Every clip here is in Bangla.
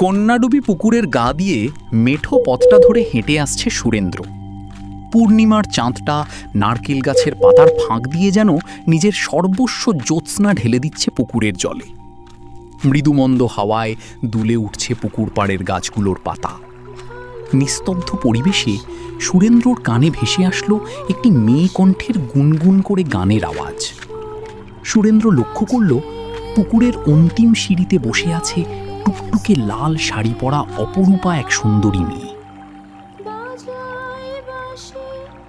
কন্যাডুবি পুকুরের গা দিয়ে মেঠো পথটা ধরে হেঁটে আসছে সুরেন্দ্র। পূর্ণিমার চাঁদটা নারকেল গাছের পাতার ফাঁক দিয়ে যেন নিজের সর্বস্ব জ্যোৎস্না ঢেলে দিচ্ছে পুকুরের জলে। মৃদুমন্দ হাওয়ায় দুলে উঠছে পুকুর পাড়ের গাছগুলোর পাতা। নিস্তব্ধ পরিবেশে সুরেন্দ্রর কানে ভেসে আসলো একটি মেয়ে কণ্ঠের গুনগুন করে গানের আওয়াজ। সুরেন্দ্র লক্ষ্য করল পুকুরের অন্তিম সিঁড়িতে বসে আছে টুকটুকে লাল শাড়ি পরা অপরূপা এক সুন্দরী মেয়ে।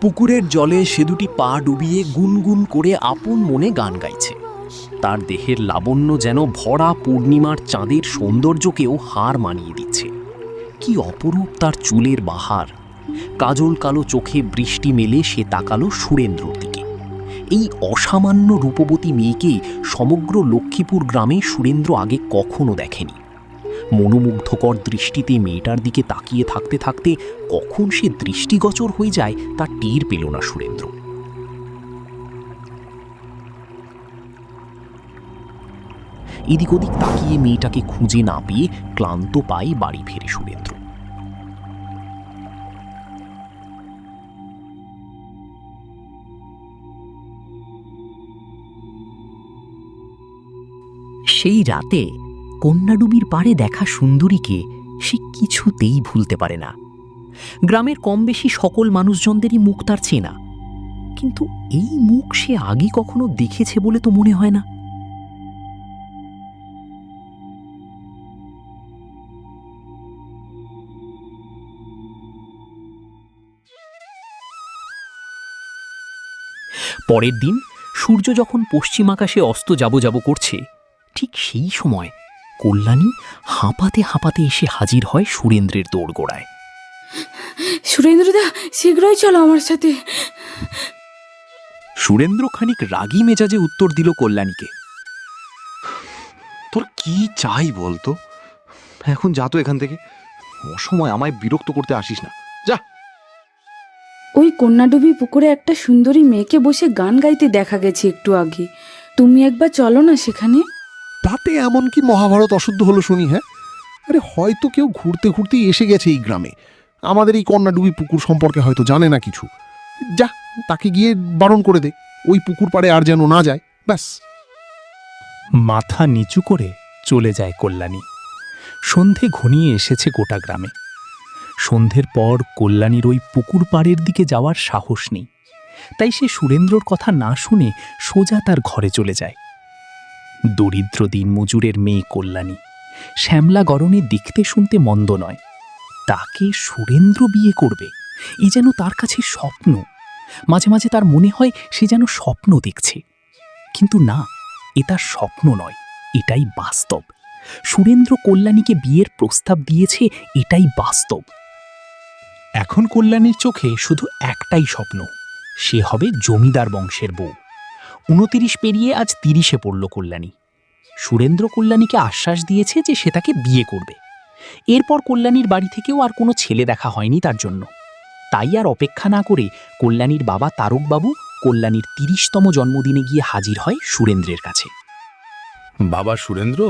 পুকুরের জলে সে দুটি পা ডুবিয়ে গুনগুন করে আপন মনে গান গাইছে। তার দেহের লাবণ্য যেন ভরা পূর্ণিমার চাঁদের সৌন্দর্যকেও হার মানিয়ে দিচ্ছে। কি অপরূপ তার চুলের বাহার! কাজল কালো চোখে বৃষ্টি মেলে সে তাকালো সুরেন্দ্রর দিকে। এই অসামান্য রূপবতী মেয়েকে সমগ্র লক্ষ্মীপুর গ্রামে সুরেন্দ্র আগে কখনো দেখেনি। মনোমুগ্ধকর দৃষ্টিতে মেয়েটার দিকে তাকিয়ে থাকতে থাকতে কখন সে দৃষ্টিগোচর হয়ে যায় তা টের পেল না সুরেন্দ্র। এদিক ওদিক তাকিয়ে মেয়েটাকে খুঁজে না পেয়ে ক্লান্ত পায়ে বাড়ি ফেরে সুরেন্দ্র। সেই রাতে কন্যাডুবির পাড়ে দেখা সুন্দরীকে সে কিছুতেই ভুলতে পারে না। গ্রামের কম বেশি সকল মানুষজনদেরই মুখ তার চেনা, কিন্তু এই মুখ সে আগে কখনো দেখেছে বলে তো মনে হয় না। পরের দিন সূর্য যখন পশ্চিম আকাশে অস্ত যাব করছে, ঠিক সেই সময় কল্যাণী হাঁপাতে হাঁপাতে এসে হাজির হয় সুরেন্দ্রের দোরগোড়ায়। সুরেন্দ্রদা, শীঘ্রই চলো আমার সাথে। সুরেন্দ্র খানিক রাগী মেজাজে উত্তর দিল কল্যাণীকে। তোর কি চাই বলতো? এখন যা তো এখান থেকে, অসময় আমায় বিরক্ত করতে আসিস না, যা। ওই কন্যাডুবি পুকুরে একটা সুন্দরী মেয়েকে বসে গান গাইতে দেখা গেছে একটু আগে। তুমি একবার চলো না সেখানে। তাতে এমন কি মহাভারত অশুদ্ধ হলো শুনি? হ্যাঁ, আরে হয়তো কেউ ঘুরতে ঘুরতেই এসে গেছে এই গ্রামে, আমাদের এই কন্যাডুবি পুকুর সম্পর্কে হয়তো জানে না কিছু। যা, তাকে গিয়ে বারণ করে দে, ওই পুকুর পাড়ে আর যেন না যায়, ব্যাস। মাথা নিচু করে চলে যায় কল্যাণী। সন্ধে ঘনিয়ে এসেছে গোটা গ্রামে। সন্ধ্যের পর কল্যাণীর ওই পুকুর পাড়ের দিকে যাওয়ার সাহস নেই, তাই সে সুরেন্দ্রর কথা না শুনে সোজা তার ঘরে চলে যায়। দরিদ্র দিনমজুরের মেয়ে কল্যাণী, শ্যামলা গরনে দেখতে শুনতে মন্দ নয়। তাকে সুরেন্দ্র বিয়ে করবে, এই যেন তার কাছে স্বপ্ন। মাঝে মাঝে তার মনে হয় সে যেন স্বপ্ন দেখছে, কিন্তু না, এ তার স্বপ্ন নয়, এটাই বাস্তব। সুরেন্দ্র কল্যাণীকে বিয়ের প্রস্তাব দিয়েছে, এটাই বাস্তব। এখন কল্যাণীর চোখে শুধু একটাই স্বপ্ন, সে হবে জমিদার বংশের বউ। 29 পেরিয়ে আজ 30-এ পড়ল কল্যাণী। সুরেন্দ্র কল্যাণীকে আশ্বাস দিয়েছে যে সে তাকে বিয়ে করবে। এরপর কল্যাণীর বাড়ি থেকেও আর কোনো ছেলে দেখা হয়নি তার জন্য। তাই আর অপেক্ষা না করে কল্যাণীর বাবা তারকবাবু কল্যাণীর 30তম জন্মদিনে গিয়ে হাজির হয় সুরেন্দ্রের কাছে। বাবা সুরেন্দ্র,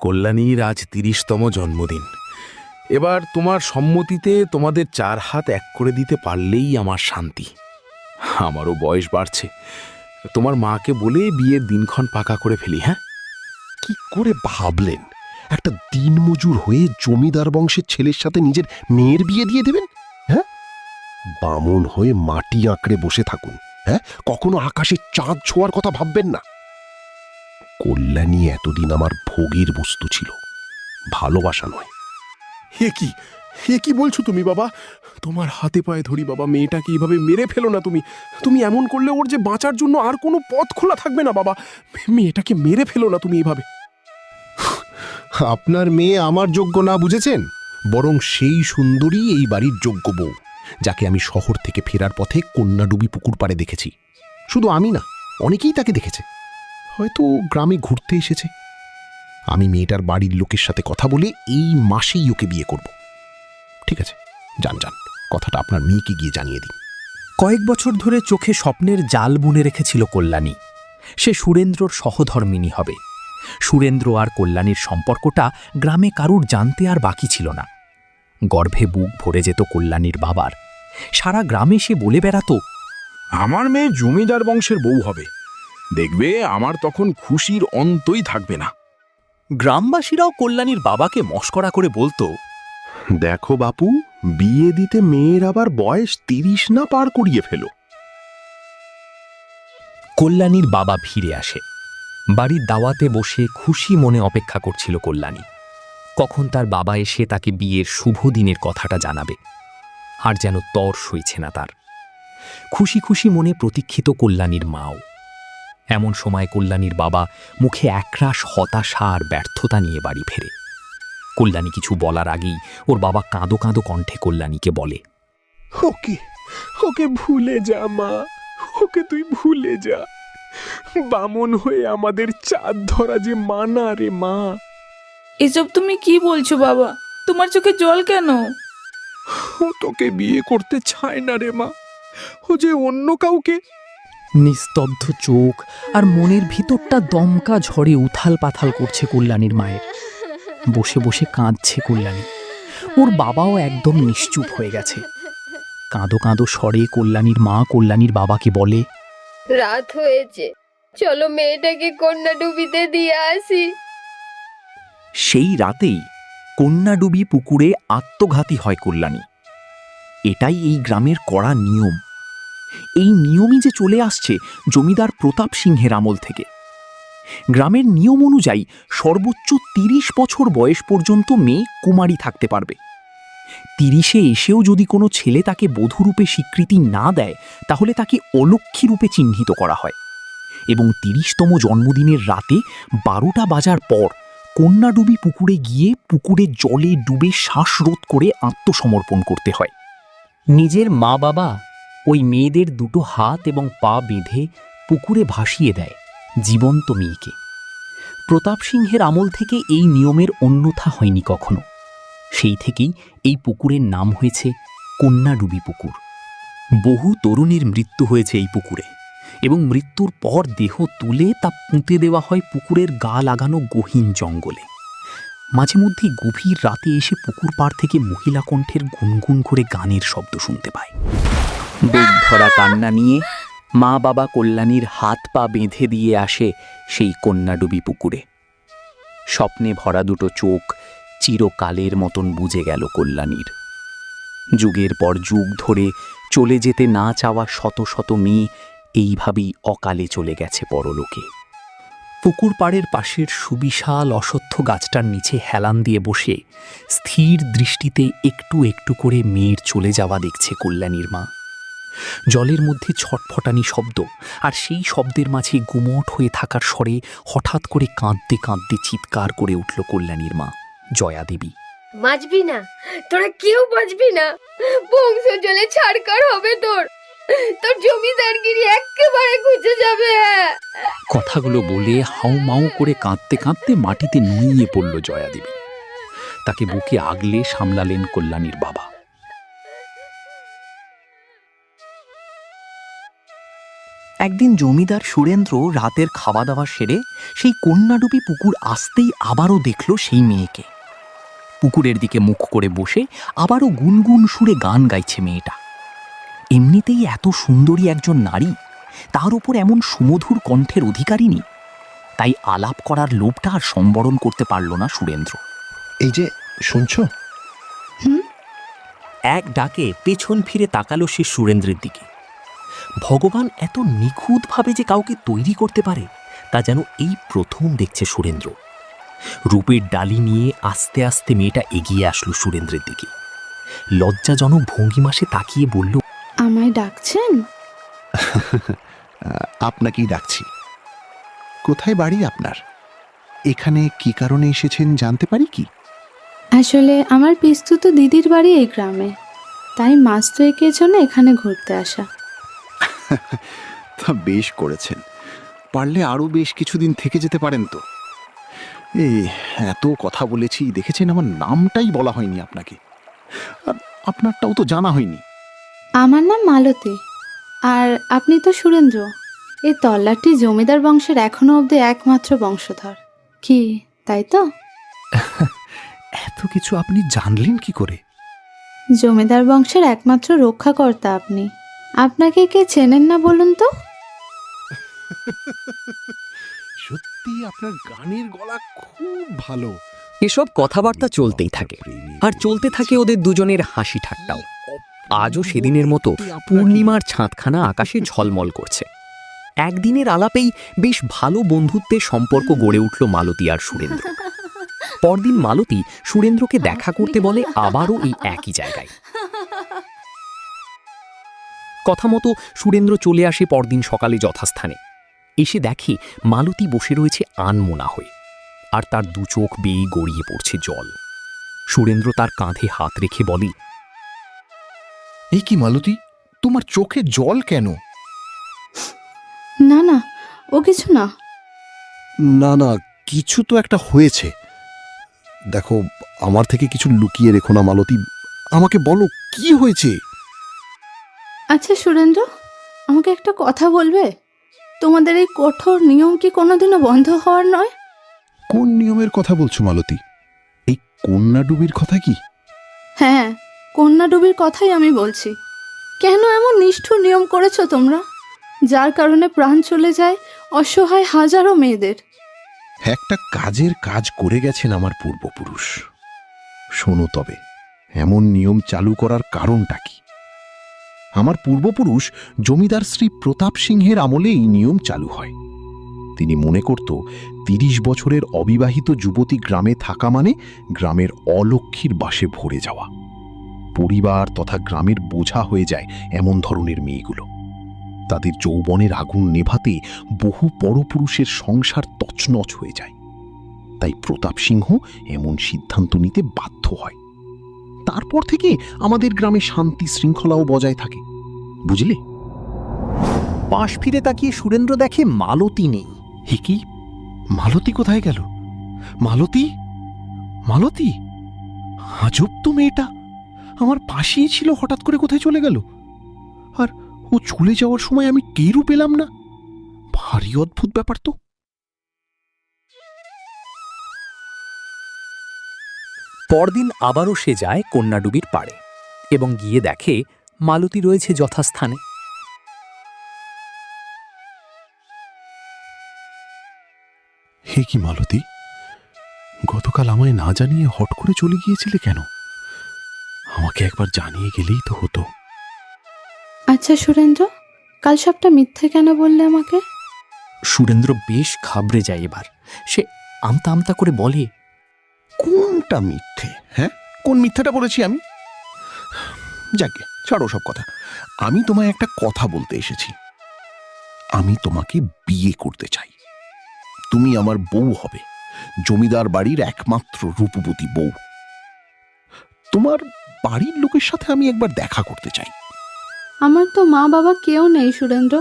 কল্যাণীর আজ 30তম জন্মদিন। এবার তোমার সম্মতিতে তোমাদের 4 হাত এক করে দিতে পারলেই আমার শান্তি। আমারও বয়স বাড়ছে, তোমার মাকে বলে বিয়ের দিনক্ষণ পাকা করে ফেলি। হ্যাঁ, কি করে ভাবলেন একটা দিনমজুর হয়ে জমিদার বংশের ছেলের সাথে নিজের মেয়ের বিয়ে দিয়ে দেবেন? হ্যাঁ, বামুন হয়ে মাটি আঁকড়ে বসে থাকুন। হ্যাঁ, কখনো আকাশের চাঁদ ছোঁয়ার কথা ভাববেন না। কল্যাণী এতদিন আমার ভোগের বস্তু ছিল, ভালোবাসা নয়। হে কি বলছো তুমি বাবা? তোমার হাতে পায়ে ধরি বাবা, মেয়েটাকে এইভাবে মেরে ফেলো না। তুমি এমন করলে ওর যে বাঁচার জন্য আর কোনো পথ খোলা থাকবে না বাবা। মেয়েটাকে মেরে ফেলো না তুমি এইভাবে। আপনার মেয়ে আমার যোগ্য না বুঝেছেন, বরং সেই সুন্দরী এই বাড়ির যোগ্য বউ, যাকে আমি শহর থেকে ফেরার পথে কন্যাডুবি পুকুর পাড়ে দেখেছি। শুধু আমি না, অনেকেই তাকে দেখেছে। হয়তো গ্রামে ঘুরতে এসেছে। আমি মেয়েটার বাড়ির লোকের সাথে কথা বলে এই মাসেই ওকে বিয়ে করব। ঠিক আছে, যান, কথাটা আপনার মেয়েকে গিয়ে জানিয়ে দিন। কয়েক বছর ধরে চোখে স্বপ্নের জাল বুনে রেখেছিল কল্যাণী। সে সুরেন্দ্রর সহধর্মিণী হবে, সুরেন্দ্র আর কল্যাণীর সম্পর্কটা গ্রামে কারুর জানতে আর বাকি ছিল না। গর্ভে বুক ভরে যেত কল্যাণীর বাবার। সারা গ্রামে সে বলে বেড়াতো, আমার মেয়ে জমিদার বংশের বউ হবে, দেখবে আমার তখন খুশির অন্তই থাকবে না। গ্রামবাসীরাও কল্যাণীর বাবাকে মশকরা করে বলতো, দেখো বাপু, বিয়ে দিতে মেয়ের আবার বয়স 30 না পার করিয়ে ফেলো। কল্যাণীর বাবা ফিরে আসে। বাড়ির দাওয়াতে বসে খুশি মনে অপেক্ষা করছিল কল্যাণী। কখন তার বাবা এসে তাকে বিয়ের শুভ দিনের কথাটা জানাবে। আর যেন তর সইছে না তার। খুশি খুশি মনে প্রতীক্ষিত কল্যাণীর মাও। এমন সময় কল্যাণীর বাবা মুখে একরাশ হতাশা আর ব্যর্থতা নিয়ে বাড়ি ফেরে। কল্যাণী কিছু বলার আগেই ওর বাবা কাঁদো কাঁদো কণ্ঠে কল্যাণীকে বলে, ওকে ওকে ভুলে যা মা, ওকে তুই ভুলে যা। বামন হয়ে আমাদের চাঁদ ধরা যে মানা রে মা। এসব তুমি কি বলছো বাবা? তোমার চোখে জল কেন? ও তোকে বিয়ে করতে চায় না রে মা, ও যে অন্য কাউকে। নিস্তব্ধ চোখ আর মনের ভিতরটা দমকা ঝড়ে উথাল পাথাল করছে কল্যাণীর মায়ের। বসে বসে কাঁদছে কল্যাণী। ওর বাবাও একদম নিশ্চুপ হয়ে গেছে। কাঁদো কাঁদো স্বরে কল্যাণীর মা কল্যাণীর বাবাকে বলে, রাত হয়েছে, চলো মেয়েটাকে কন্যাডুবিতে দিয়ে আসি। সেই রাতেই কন্যাডুবি পুকুরে আত্মঘাতী হয় কল্যাণী। এটাই এই গ্রামের কড়া নিয়ম। এই নিয়মই যে চলে আসছে জমিদার প্রতাপ সিংহের আমল থেকে। গ্রামের নিয়ম অনুযায়ী সর্বোচ্চ 30 বছর বয়স পর্যন্ত মেয়ে কুমারী থাকতে পারবে। 30-এ এসেও যদি কোনো ছেলে তাকে বধূরূপে স্বীকৃতি না দেয়, তাহলে তাকে অলক্ষ্মী রূপে চিহ্নিত করা হয় এবং 30তম জন্মদিনের রাতে 12টা বাজার পর কন্যাডুবি পুকুরে গিয়ে পুকুরের জলে ডুবে শ্বাসরোধ করে আত্মসমর্পণ করতে হয়। নিজের মা বাবা ওই মেয়েদের দুটো হাত এবং পা বেঁধে পুকুরে ভাসিয়ে দেয় জীবন্ত মেয়েকে। প্রতাপ সিংহের আমল থেকে এই নিয়মের অন্যথা হয়নি কখনো। সেই থেকেই এই পুকুরের নাম হয়েছে কন্যাডুবি পুকুর। বহু তরুণীর মৃত্যু হয়েছে এই পুকুরে এবং মৃত্যুর পর দেহ তুলে তা পুঁতে দেওয়া হয় পুকুরের গা লাগানো গহীন জঙ্গলে। মাঝে মধ্যেই গভীর রাতে এসে পুকুর পাড় থেকে মহিলা কণ্ঠের গুনগুন করে গানের শব্দ শুনতে পায়। বুক ভরা কান্না নিয়ে মা বাবা কল্যাণীর হাত পা বেঁধে দিয়ে আসে সেই কন্যাডুবি পুকুরে। স্বপ্নে ভরা দুটো চোখ চিরকালের মতন বুজে গেল কল্যাণীর। যুগের পর যুগ ধরে চলে যেতে না চাওয়া শত শত মেয়ে এইভাবেই অকালে চলে গেছে পরলোকে। পুকুর পাড়ের পাশের সুবিশাল অশ্বত্থ গাছটার নিচে হেলান দিয়ে বসে স্থির দৃষ্টিতে একটু একটু করে মেয়ের চলে যাওয়া দেখছে কল্যাণীর মা। জলের মধ্যে ছটফটানি শব্দ, আর সেই শব্দের মাঝে গুমোট হয়ে থাকার স্বরে হঠাৎ করে কাঁদতে কাঁদতে চিৎকার করে উঠল কল্যাণীর মা জয়া দেবী। বাঁচবি না, তোরা কেউ বাঁচবি না, বংশ জলে ছাড়কার হবে তোর, তোর জমিদারগিরি একেবারে ঘুচে যাবে। কথাগুলো বলে হাউমাউ করে কাঁদতে কাঁদতে মাটিতে নুইয়ে পড়ল জয়া দেবী। তাকে বুকে আগলে সামলালেন কল্যাণীর বাবা। একদিন জমিদার সুরেন্দ্র রাতের খাওয়া দাওয়া সেরে সেই কন্যাডুবি পুকুর আসতেই আবারও দেখল সেই মেয়েকে। পুকুরের দিকে মুখ করে বসে আবারও গুনগুন সুরে গান গাইছে মেয়েটা। এমনিতেই এত সুন্দরী একজন নারী, তার উপর এমন সুমধুর কণ্ঠের অধিকারিণী। তাই আলাপ করার লোভটা আর সম্বরণ করতে পারল না সুরেন্দ্র। এই যে শুনছো? এক ডাকে পেছন ফিরে তাকালো সে সুরেন্দ্রের দিকে। ভগবান এত নিখুঁতভাবে যে কাউকে তৈরি করতে পারে তা যেন এই প্রথম দেখছে সুরেন্দ্র। রূপের ডালি নিয়ে আস্তে আস্তে মেয়েটা এগিয়ে আসলো সুরেন্দ্রের দিকে। লজ্জাজনক ভঙ্গিমা সে তাকিয়ে বলল, আমায় ডাকছেন? আপনাকেই ডাকছি। কোথায় বাড়ি আপনার? এখানে কি কারণে এসেছেন জানতে পারি কি? আসলে আমার পিস্তুত দিদির বাড়ি এই গ্রামে, তাই মাস দুয়েকের জন্য এখানে ঘুরতে আসা। তা বেশ করেছেন, পারলে আরও বেশ কিছুদিন থেকে যেতে পারেন তো। এই এত কথা বলেছি, দেখেছেন আমার নামটাই বলা হয়নি আপনাকে, আর আপনারটাও তো জানা হয়নি। আমার নাম মালতী, আর আপনি তো সুরেন্দ্র। এই তল্লাটটি জমিদার বংশের এখনো অবধি একমাত্র বংশধর। কি তাই তো? এত কিছু আপনি জানলেন কি করে? জমিদার বংশের একমাত্র রক্ষাকর্তা আপনি। আপনাকে কে চেনেন না বলুন তো? সত্যি আপনার গানের গলা খুব ভালো। এসব কথাবার্তা চলতেই থাকে, আর চলতে থাকে ওদের দুজনের হাসি ঠাট্টাও। আজও সেদিনের মতো পূর্ণিমার ছাঁদখানা আকাশে ঝলমল করছে। একদিনের আলাপেই বেশ ভালো বন্ধুত্বের সম্পর্ক গড়ে উঠল মালতী আর সুরেন্দ্র। পরদিন মালতী সুরেন্দ্রকে দেখা করতে বলে আবারও এই একই জায়গায়। কথা মতো সুরেন্দ্র চলে আসে পরদিন সকালে যথাস্থানে। এসে দেখে মালতী বসে রয়েছে আনমনা হয়ে, আর তার দু চোখ বেয়ে গড়িয়ে পড়ছে জল। সুরেন্দ্র তার কাঁধে হাত রেখে বলে, এই কি মালতী, তোমার চোখে জল কেন? না না, ও কিছু না। না না, কিছু তো একটা হয়েছে। দেখো, আমার থেকে কিছু লুকিয়ে রেখো না মালতী, আমাকে বলো কি হয়েছে। আচ্ছা সুরেন্দ্র, আমাকে একটা কথা বলবে? তোমাদের এই কঠোর নিয়ম কি কোনোদিনও বন্ধ হওয়ার নয়? কোন নিয়মের কথা বলছো মালতী? এই কন্যাডুবির কথা কি? হ্যাঁ, কন্যাডুবির কথাই আমি বলছি। কেন এমন নিষ্ঠুর নিয়ম করেছো তোমরা, যার কারণে প্রাণ চলে যায় অসহায় হাজারো মেয়েদের? একটা কাজের কাজ করে গেছেন আমার পূর্বপুরুষ। শোনো তবে, এমন নিয়ম চালু করার কারণটা কি? আমার পূর্বপুরুষ জমিদার শ্রী প্রতাপ সিংহের আমলে এই নিয়ম চালু হয়। তিনি মনে করত ৩০ বছরের অবিবাহিত যুবতী গ্রামে থাকা মানে গ্রামের অলক্ষ্মীর বাসে ভরে যাওয়া। পরিবার তথা গ্রামের বোঝা হয়ে যায় এমন ধরনের মেয়েগুলো। তাদের যৌবনের আগুন নেভাতে বহু পরপুরুষের সংসার তছনছ হয়ে যায়। তাই প্রতাপ সিংহ এমন সিদ্ধান্ত নিতে বাধ্য হয়। তারপর থেকে আমাদের গ্রামে শান্তি শৃঙ্খলাও বজায় থাকে, বুঝলে? পাশ ফিরে তাকিয়ে সুরেন্দ্র দেখে মালতী নেই। হে কি, মালতী কোথায় গেল? মালতী, মালতী, আজব তো মেয়েটা। আমার পাশেই ছিল, হঠাৎ করে কোথায় চলে গেল? আর ও চলে যাওয়ার সময় আমি টেরও পেলাম না। ভারী অদ্ভুত ব্যাপার তো। পরদিন আবারও সে যায় কন্যাডুবির পাড়ে এবং গিয়ে দেখে মালতী রয়েছে যথাস্থানে। হে কি মালতী, গতকাল আমায় না জানিয়ে হট করে চলে গিয়েছিলে কেন? আমাকে একবার জানিয়ে গেলেই তো হতো। আচ্ছা সুরেন্দ্র, কাল সবটা মিথ্যে কেন বললে আমাকে? সুরেন্দ্র বেশ ঘাবড়ে যায় এবার। সে আমতা আমতা করে বলে, কোনটা মিথ্যে? হ্যাঁ, কোন মিথ্যাটা বলেছি আমি? যাকে ছাড়ো সব কথা। আমি তোমায় একটা কথা বলতে এসেছি। আমি তোমাকে বিয়ে করতে চাই। তুমি আমার বউ হবে, জমিদার বাড়ির একমাত্র রূপবতী বউ। তোমার বাড়ির লোকের সাথে আমি একবার দেখা করতে চাই। আমার তো মা বাবা কেউ নেই সুরেন্দ্র।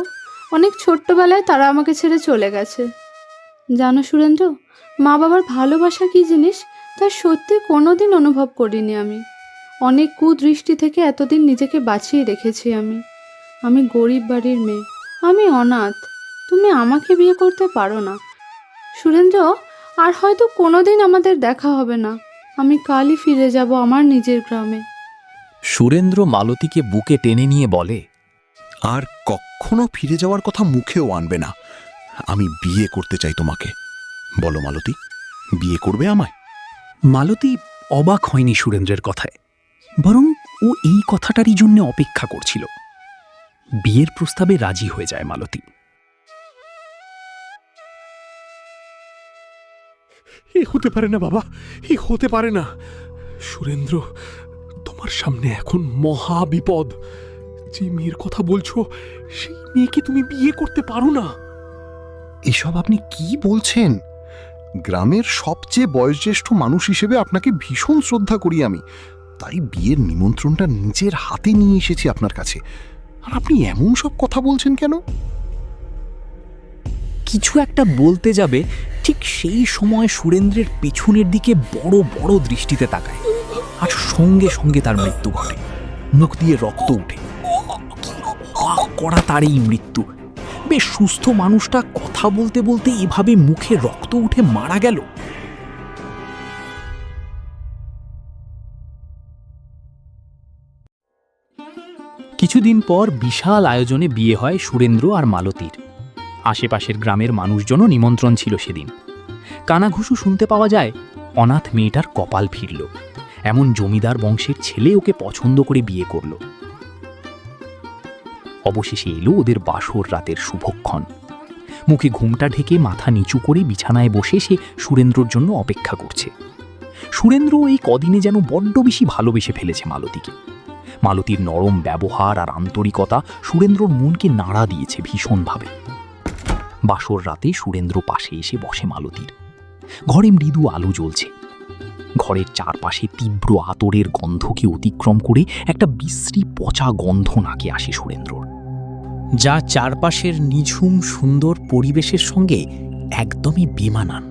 অনেক ছোট্টবেলায় তারা আমাকে ছেড়ে চলে গেছে। জানো সুরেন্দ্র, মা বাবার ভালোবাসা কি জিনিস তা সত্যি কোনোদিন অনুভব করিনি আমি। অনেক কুদৃষ্টি থেকে এতদিন নিজেকে বাঁচিয়ে রেখেছি আমি। আমি গরিব বাড়ির মেয়ে, আমি অনাথ। তুমি আমাকে বিয়ে করতে পারো না সুরেন্দ্র। আর হয়তো কোনোদিন আমাদের দেখা হবে না। আমি কালই ফিরে যাব আমার নিজের গ্রামে। সুরেন্দ্র মালতীকে বুকে টেনে নিয়ে বলে, আর কখনো ফিরে যাওয়ার কথা মুখেও আনবে না। আমি বিয়ে করতে চাই তোমাকে। বলো মালতী, বিয়ে করবে আমায়? মালতী অবাক হয়নি সুরেন্দ্রের কথায়, বরং ও এই কথাটারই জন্য অপেক্ষা করছিল। বিয়ের প্রস্তাবে রাজি হয়ে যায় মালতী। এ হতে পারে না বাবা, এ হতে পারে না। সুরেন্দ্র, তোমার সামনে এখন মহা বিপদ। যে মেয়ের কথা বলছো, সেই মেয়েকে তুমি বিয়ে করতে পারো না। এসব আপনি কি বলছেন? গ্রামের সবচেয়ে বয়োজ্যেষ্ঠ মানুষ হিসেবে আপনাকে ভীষণ শ্রদ্ধা করি আমি। তাই বিয়ের নিমন্ত্রণটা নিজের হাতে নিয়ে এসেছি আপনার কাছে। আর আপনি এমন সব কথা বলছেন কেন? কিছু একটা বলতে যাবে, ঠিক সেই সময় সুরেন্দ্রের পিছনের দিকে বড় বড় দৃষ্টিতে তাকায়, আর সঙ্গে সঙ্গে তার মৃত্যু ঘটে। মুখ দিয়ে রক্ত উঠে। কি অবাক করা তার এই মৃত্যু! বেশ সুস্থ মানুষটা কথা বলতে বলতে এভাবে মুখে রক্ত উঠে মারা গেল। কিছুদিন পর বিশাল আয়োজনে বিয়ে হয় সুরেন্দ্র আর মালতীর। আশেপাশের গ্রামের মানুষজনও নিমন্ত্রণ ছিল সেদিন। কানাঘুষু শুনতে পাওয়া যায় অনাথ মেয়েটার কপাল ফিরল, এমন জমিদার বংশের ছেলে ওকে পছন্দ করে বিয়ে করল। অবশেষে এলো ওদের বাসর রাতের শুভক্ষণ। মুখে ঘুমটা ঢেকে মাথা নিচু করে বিছানায় বসে সে সুরেন্দ্রর জন্য অপেক্ষা করছে। সুরেন্দ্র এই কদিনে যেন বড্ড বেশি ভালোবেসে ফেলেছে মালতীকে। মালতীর নরম ব্যবহার আর আন্তরিকতা সুরেন্দ্রর মনকে নাড়া দিয়েছে ভীষণভাবে। বাসর রাতে সুরেন্দ্র পাশে এসে বসে মালতীর। ঘরে মৃদু আলো জ্বলছে। ঘরের চারপাশে তীব্র আতরের গন্ধকে অতিক্রম করে একটা বিশ্রী পচা গন্ধ নাকে আসে সুরেন্দ্রর, যা চারপাশের নিঝুম সুন্দর পরিবেশের সঙ্গে একদমই বেমানান।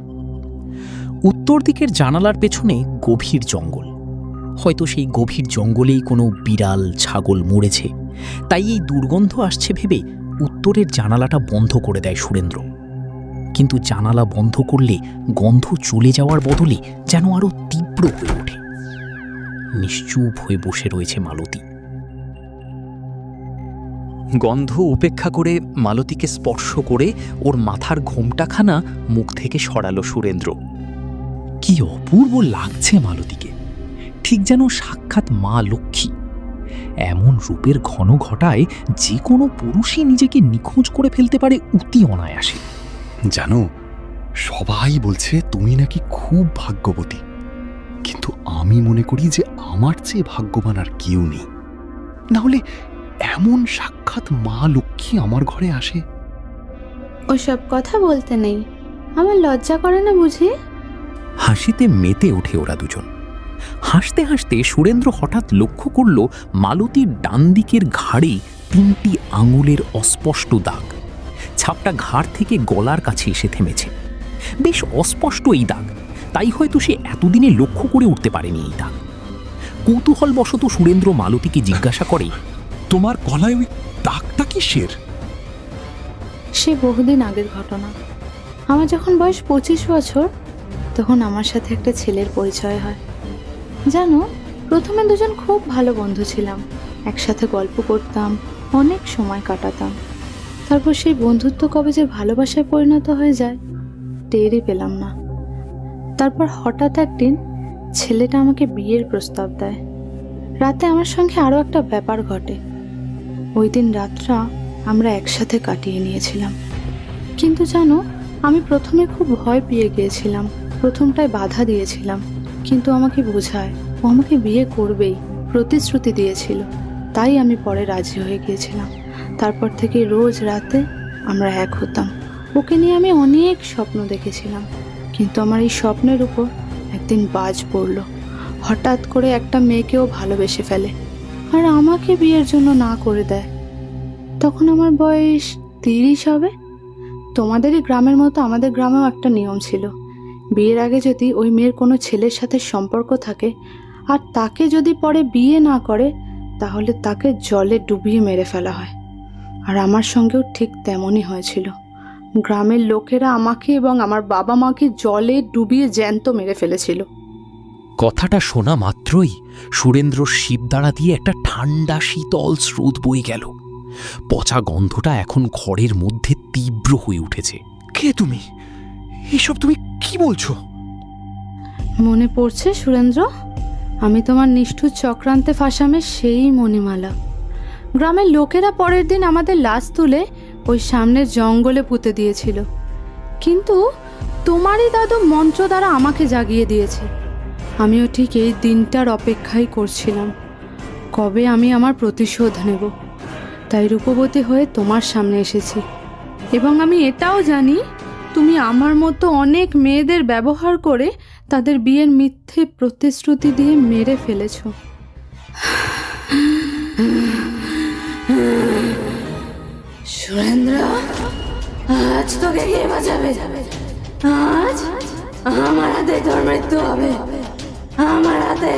উত্তর দিকের জানালার পেছনে গভীর জঙ্গল। হয়তো সেই গভীর জঙ্গলেই কোনো বিড়াল ছাগল মরেছে, তাই এই দুর্গন্ধ আসছে ভেবে উত্তরের জানালাটা বন্ধ করে দেয় সুরেন্দ্র। কিন্তু জানালা বন্ধ করলে গন্ধ চলে যাওয়ার বদলে যেন আরো তীব্র হয়ে ওঠে। নিশ্চুপ হয়ে বসে রয়েছে মালতী। গন্ধ উপেক্ষা করে মালতীকে স্পর্শ করে ওর মাথার ঘোমটাখানা মুখ থেকে সরালো সুরেন্দ্র। কি অপূর্ব লাগছে মালতীকে, ঠিক যেন সাক্ষাৎ মা লক্ষ্মী। এমন রূপের ঘন ঘটায় যে কোনো পুরুষই নিজেকে নিখোঁজ করে ফেলতে পারে অতি অনায়াসে। জানো, সবাই বলছে তুমি নাকি খুব ভাগ্যবতী, কিন্তু আমি মনে করি যে আমার চেয়ে ভাগ্যবান আর কেউ নেই। না হলে এমন সাক্ষাৎ মা লক্ষ্মী আমার ঘরে আসে? ওসব কথা বলতে নেই, আমার লজ্জা করে না বুঝি? হাসিতে মেতে ওঠে ওরা দুজন। হাসতে হাসতে সুরেন্দ্র হঠাৎ লক্ষ্য করল মালতীর ডান দিকের ঘাড়ে 3টি আঙুলের অস্পষ্ট দাগ। ছাপটা ঘাড় থেকে গলার কাছে এসে থেমেছে। বেশ অস্পষ্ট এই দাগ, তাই হয়তো সে এতদিনে লক্ষ্য করে উঠতে পারেনি এই দাগ। কৌতূহলবশত সুরেন্দ্র মালতীকে জিজ্ঞাসা করে, তোমার গলায় ওই দাগটা কিসের? সে বহুদিন আগের ঘটনা। আমার যখন বয়স 25 বছর, তখন আমার সাথে একটা ছেলের পরিচয় হয়। জানো, প্রথমে দুজন খুব ভালো বন্ধু ছিলাম, একসাথে গল্প করতাম, অনেক সময় কাটাতাম। তারপর সেই বন্ধুত্ব কবে যে ভালোবাসায় পরিণত হয়ে যায় টেরই পেলাম না। তারপর হঠাৎ একদিন ছেলেটা আমাকে বিয়ের প্রস্তাব দেয়। রাতে আমার সঙ্গে আরও একটা ব্যাপার ঘটে। ওই দিন রাতটা আমরা একসাথে কাটিয়ে নিয়েছিলাম। কিন্তু জানো, আমি প্রথমে খুব ভয় পেয়ে গিয়েছিলাম, প্রথমটায় বাধা দিয়েছিলাম। কিন্তু আমাকে বোঝায় ও আমাকে বিয়ে করবেই, প্রতিশ্রুতি দিয়েছিল, তাই আমি পরে রাজি হয়ে গিয়েছিলাম। তারপর থেকে রোজ রাতে আমরা এক হতাম। ওকে নিয়ে আমি অনেক স্বপ্ন দেখেছিলাম, কিন্তু আমার এই স্বপ্নের উপর একদিন বাজ পড়ল। হঠাৎ করে একটা মেয়েকেও ভালোবেসে ফেলে আর আমাকে বিয়ের জন্য না করে দেয়। তখন আমার বয়স 30 হবে। তোমাদেরই গ্রামের মতো আমাদের গ্রামেও একটা নিয়ম ছিল, বিয়ের আগে যদি ওই মেয়ের কোনো ছেলের সাথে সম্পর্ক থাকে আর তাকে যদি পরে বিয়ে না করে, তাহলে তাকে জলে ডুবিয়ে মেরে ফেলা হয়। আর আমার সঙ্গেও ঠিক তেমনই হয়েছিল। গ্রামের লোকেরা আমাকে এবং আমার বাবা মাকে জলে ডুবিয়ে জ্যান্ত মেরে ফেলেছিল। কথাটা শোনা মাত্রই সুরেন্দ্রর শিবদাঁড়া দিয়ে একটা ঠান্ডা শীতল স্রোত বয়ে গেল। পচা গন্ধটা এখন ঘরের মধ্যে তীব্র হয়ে উঠেছে। কে তুমি? এসব তুমি কি বলছো? মনে পড়ছে সুরেন্দ্র, আমি তোমার নিষ্ঠুর চক্রান্তে ফাঁসামে সেই মণিমালা। গ্রামের লোকেরা পরের দিন আমাদের লাশ তুলে ওই সামনের জঙ্গলে পুঁতে দিয়েছিল, কিন্তু তোমারই দাদু মন্ত্র দ্বারা আমাকে জাগিয়ে দিয়েছে। আমিও ঠিক এই দিনটার অপেক্ষাই করছিলাম, কবে আমি আমার প্রতিশোধ নেব। তাই রূপবতী হয়ে তোমার সামনে এসেছি, এবং আমি এটাও জানি তুমি আমার মতো অনেক মেয়েদের ব্যবহার করে তাদের বিয়ের মিথ্যে প্রতিশ্রুতি দিয়ে মেরে ফেলেছ। সুরেন্দ্র, আজ তোকে কে বাঁচাবে? আজ আমার হাতে তোর মৃত্যু হবে, আমার হাতে।